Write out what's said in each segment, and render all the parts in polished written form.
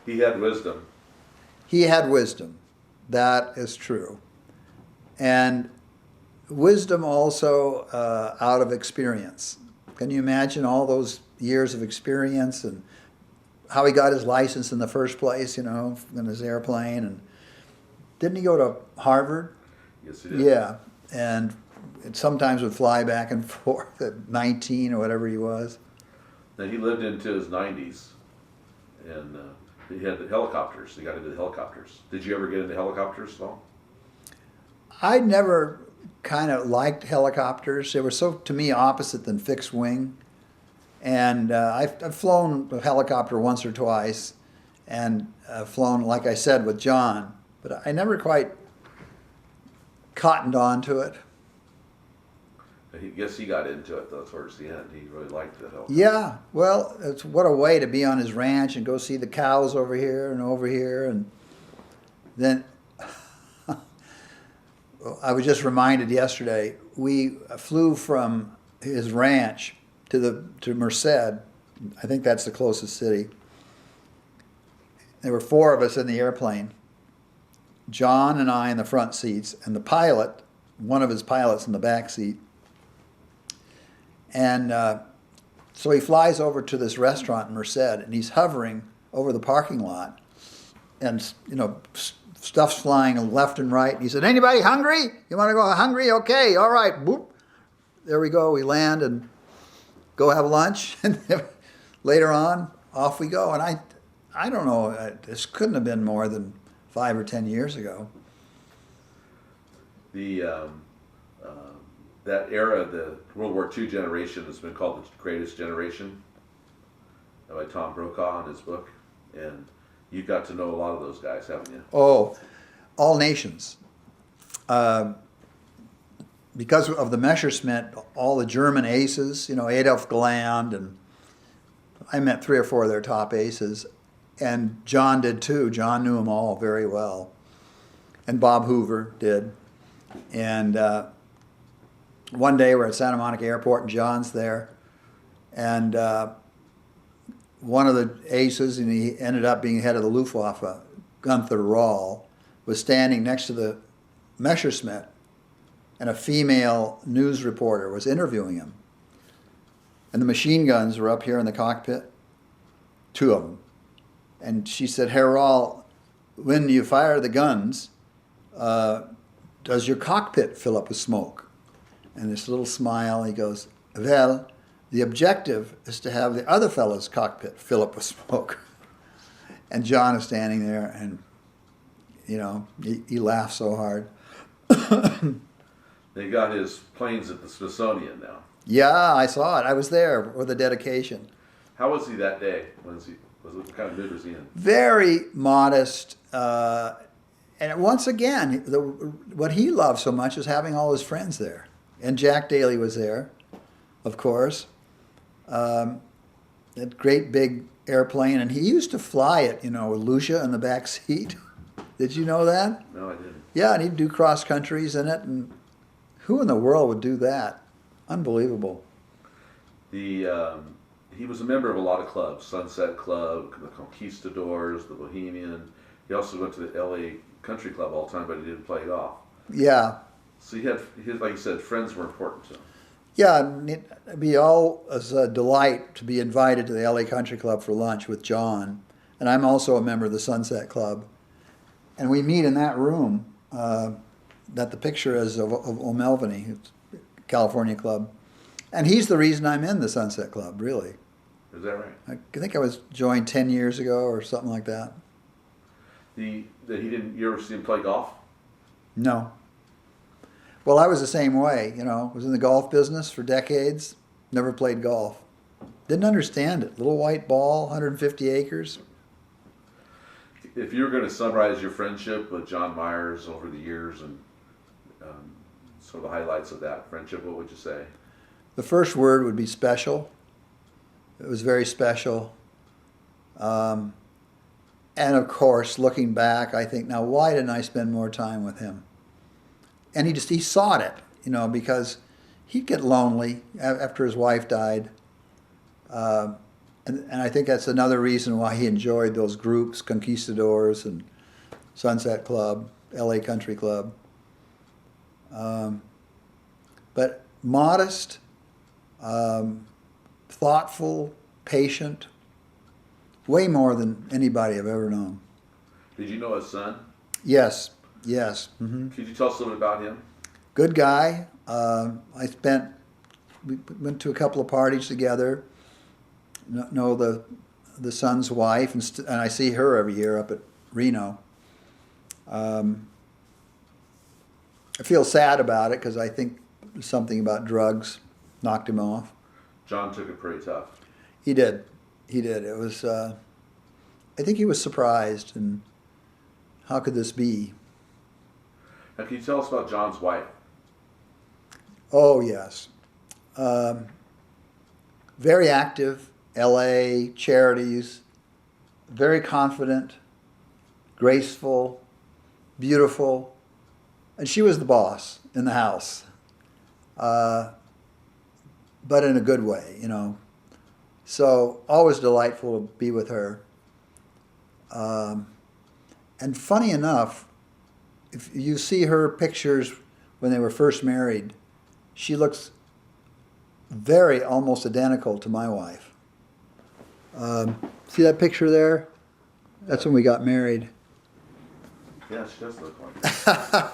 He had wisdom. He had wisdom. That is true. And wisdom also out of experience. Can you imagine all those years of experience and how he got his license in the first place, in his airplane? And didn't he go to Harvard? Yes, he did. Yeah. And it sometimes would fly back and forth at 19 or whatever he was. Now, he lived into his 90s, and he had the helicopters. He got into the helicopters. Did you ever get into helicopters at all? I never kind of liked helicopters. They were so, to me, opposite than fixed wing. And I've flown a helicopter once or twice and flown, like I said, with John. But I never quite cottoned on to it. I guess he got into it, though, towards the end. He really liked the helicopter. Yeah, well, what a way to be on his ranch and go see the cows over here. And then I was just reminded yesterday, we flew from his ranch to Merced. I think that's the closest city. There were 4 of us in the airplane. John and I in the front seats, and the pilot, one of his pilots in the back seat. And so he flies over to this restaurant in Merced, and he's hovering over the parking lot. And, stuff's flying left and right. And he said, "Anybody hungry? You want to go hungry? Okay, all right." Boop. There we go. We land and go have lunch. And later on, off we go. And I don't know, this couldn't have been more than 5 or 10 years ago. That era, the World War II generation, has been called the greatest generation by Tom Brokaw in his book. And you got to know a lot of those guys, haven't you? Oh, all nations. Because of the Messerschmitt, all the German aces, Adolf Galland, and I met 3 or 4 of their top aces. And John did too. John knew them all very well. And Bob Hoover did. And one day we're at Santa Monica Airport and John's there. And one of the aces, and he ended up being head of the Luftwaffe, Gunther Rahl, was standing next to the Messerschmitt, and a female news reporter was interviewing him. And the machine guns were up here in the cockpit, 2 of them. And she said, "Herr Rahl, when you fire the guns, does your cockpit fill up with smoke?" And this little smile, he goes, "Well, the objective is to have the other fellow's cockpit fill up with smoke." And John is standing there, and, he laughs so hard. They got his planes at the Smithsonian now. Yeah, I saw it. I was there for the dedication. How was he that day? What kind of mood was he in? Very modest. And once again, what he loved so much is having all his friends there. And Jack Daly was there, of course. That great big airplane. And he used to fly it, with Lucia in the back seat. Did you know that? No, I didn't. Yeah, and he'd do cross countries in it. And who in the world would do that? Unbelievable. He was a member of a lot of clubs, Sunset Club, the Conquistadors, the Bohemian. He also went to the LA Country Club all the time, but he didn't play golf. Yeah. So he had, like you said, friends were important to him. Yeah, it'd be always a delight to be invited to the LA Country Club for lunch with John. And I'm also a member of the Sunset Club. And we meet in that room that the picture is of O'Melveny, California Club. And he's the reason I'm in the Sunset Club, really. Is that right? I think I was joined 10 years ago or something like that. You ever see him play golf? No. Well, I was the same way, was in the golf business for decades, never played golf. Didn't understand it. Little white ball, 150 acres. If you were going to summarize your friendship with John Myers over the years and sort of the highlights of that friendship, what would you say? The first word would be special. It was very special. And of course, looking back, I think, now why didn't I spend more time with him? And he sought it, because he'd get lonely after his wife died. and I think that's another reason why he enjoyed those groups, Conquistadors and Sunset Club, LA Country Club. But modest, thoughtful, patient, way more than anybody I've ever known. Did you know his son? Yes, yes. Hmm. Could you tell us a little bit about him? Good guy. We went to a couple of parties together. Know the son's wife, and I see her every year up at Reno. I feel sad about it because I think something about drugs knocked him off. John took it pretty tough. He did. He did. It was. I think he was surprised, and how could this be? Now, can you tell us about John's wife? Oh yes, very active. L.A. charities, very confident, graceful, beautiful, and she was the boss in the house, but in a good way, you know. So always delightful to be with her. And funny enough, if you see her pictures when they were first married, she looks very almost identical to my wife. See that picture there? That's when we got married. Yeah, she does look like it.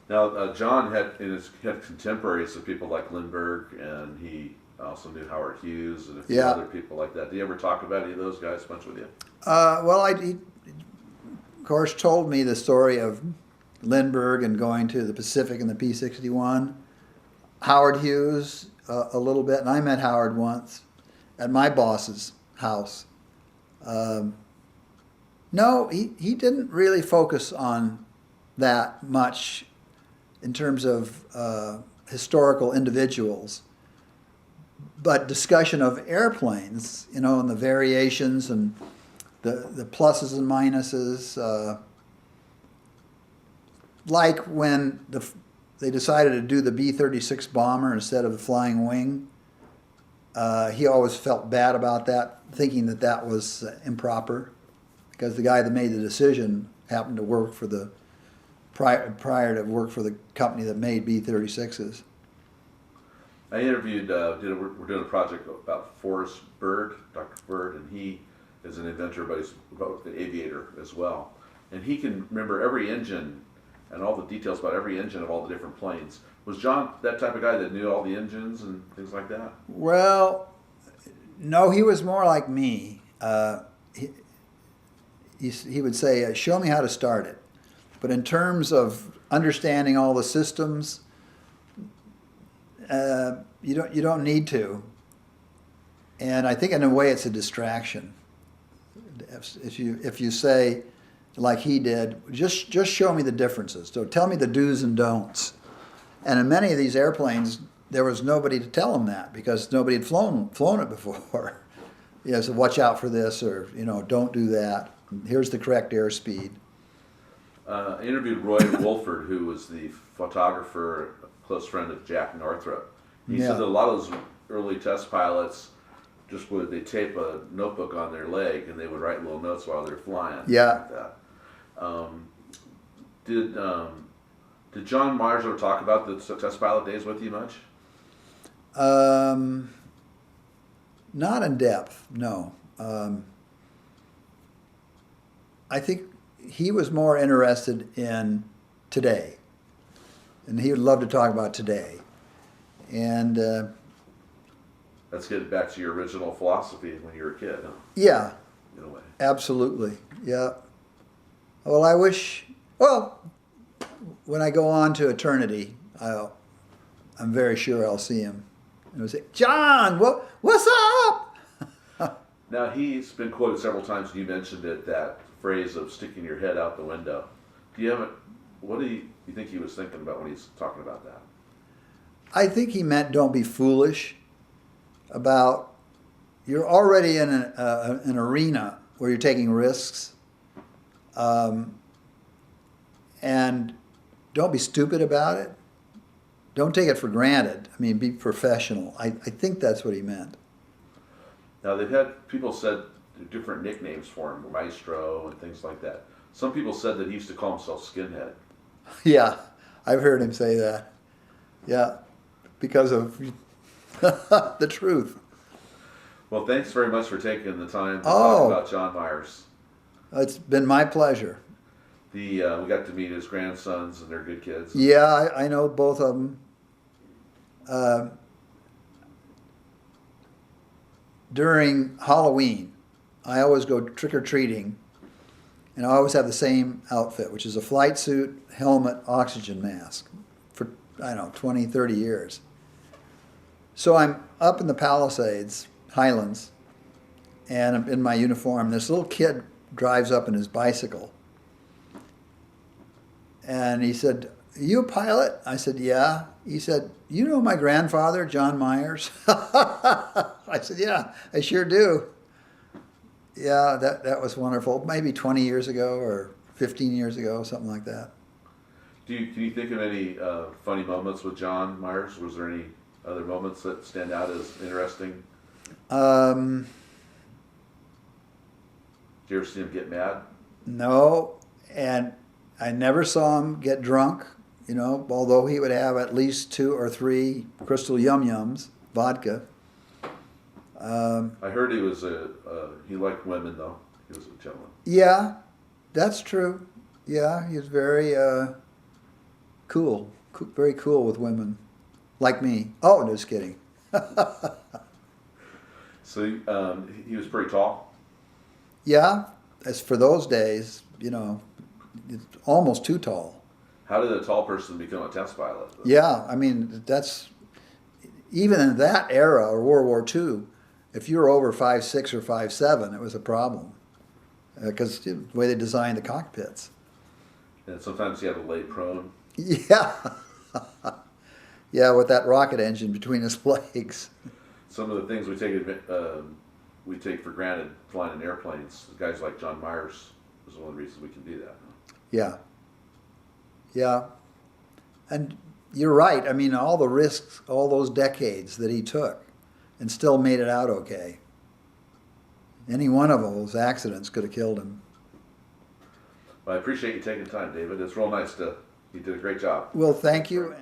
Now, John had contemporaries of people like Lindbergh, and he also knew Howard Hughes and a few other people like that. Do you ever talk about any of those guys much with you? Well, he, of course, told me the story of Lindbergh and going to the Pacific in the P-61. Howard Hughes a little bit, and I met Howard once at my boss's house. No, he didn't really focus on that much in terms of historical individuals, but discussion of airplanes, you know, and the variations and the pluses and minuses. Like when they decided to do the B-36 bomber instead of the Flying Wing. He always felt bad about that, thinking that was improper, because the guy that made the decision happened to work for the prior to work for the company that made B-36s. I interviewed. We're doing a project about Forrest Bird, Dr. Bird, and he is an inventor, but he's an aviator as well, and he can remember every engine and all the details about every engine of all the different planes. Was John that type of guy that knew all the engines and things like that? Well, no, he was more like me. He would say, show me how to start it. But in terms of understanding all the systems, you don't need to. And I think in a way it's a distraction. If you say, like he did, just show me the differences. So tell me the do's and don'ts. And in many of these airplanes, there was nobody to tell them that because nobody had flown it before. You know, so watch out for this, or don't do that. Here's the correct airspeed. I interviewed Roy Wolford, who was the photographer, close friend of Jack Northrop. He said that a lot of those early test pilots they tape a notebook on their leg and they would write little notes while they're flying. Yeah. Like that. Did John Myers ever talk about the test pilot days with you much? Not in depth, no. I think he was more interested in today, and he would love to talk about today. And let's get back to your original philosophy when you were a kid, huh? Yeah, in a way. Absolutely, yeah. Well, I wish. Well, when I go on to eternity, I'm very sure I'll see him. And I'll say, John, what's up? Now, he's been quoted several times, and you mentioned it, that phrase of sticking your head out the window. What do you think he was thinking about when he's talking about that? I think he meant don't be foolish about, you're already in an arena where you're taking risks, and don't be stupid about it. Don't take it for granted. I mean, be professional. I think that's what he meant. Now they've had people said different nicknames for him, Maestro and things like that. Some people said that he used to call himself Skinhead. Yeah, I've heard him say that. Yeah, because of the truth. Well, thanks very much for taking the time to Oh. talk about John Myers. It's been my pleasure. We got to meet his grandsons, and they're good kids. Yeah, I know both of them. During Halloween, I always go trick-or-treating, and I always have the same outfit, which is a flight suit, helmet, oxygen mask, for, I don't know, 20, 30 years. So I'm up in the Palisades, Highlands, and I'm in my uniform. This little kid drives up in his bicycle, and he said, "Are you a pilot?" I said, "Yeah." He said, "You know my grandfather, John Myers?" I said, "Yeah, I sure do." Yeah, that was wonderful. Maybe 20 years ago or 15 years ago, something like that. Can you think of any funny moments with John Myers? Was there any other moments that stand out as interesting? Um, Did you ever see him get mad? no, and I never saw him get drunk, you know, although he would have at least 2 or 3 Crystal Yum Yums, vodka. I heard he was he liked women though. He was a gentleman. Yeah, that's true. Yeah, he was very cool, very cool with women, like me. Oh, no, just kidding. So he was pretty tall. Yeah, as for those days, you know, it's almost too tall. How did a tall person become a test pilot? Yeah, I mean, that's, even in that era, or World War II, if you were over 5'6" or 5'7", it was a problem. Because the way they designed the cockpits. And sometimes he had to lay prone. Yeah. Yeah, with that rocket engine between his legs. Some of the things we take for granted flying in airplanes. Guys like John Myers is one of the reasons we can do that. Yeah. Yeah. And you're right. I mean, all the risks, all those decades that he took, and still made it out okay. Any one of those accidents could have killed him. Well, I appreciate you taking the time, David. It's real nice you did a great job. Well, thank you.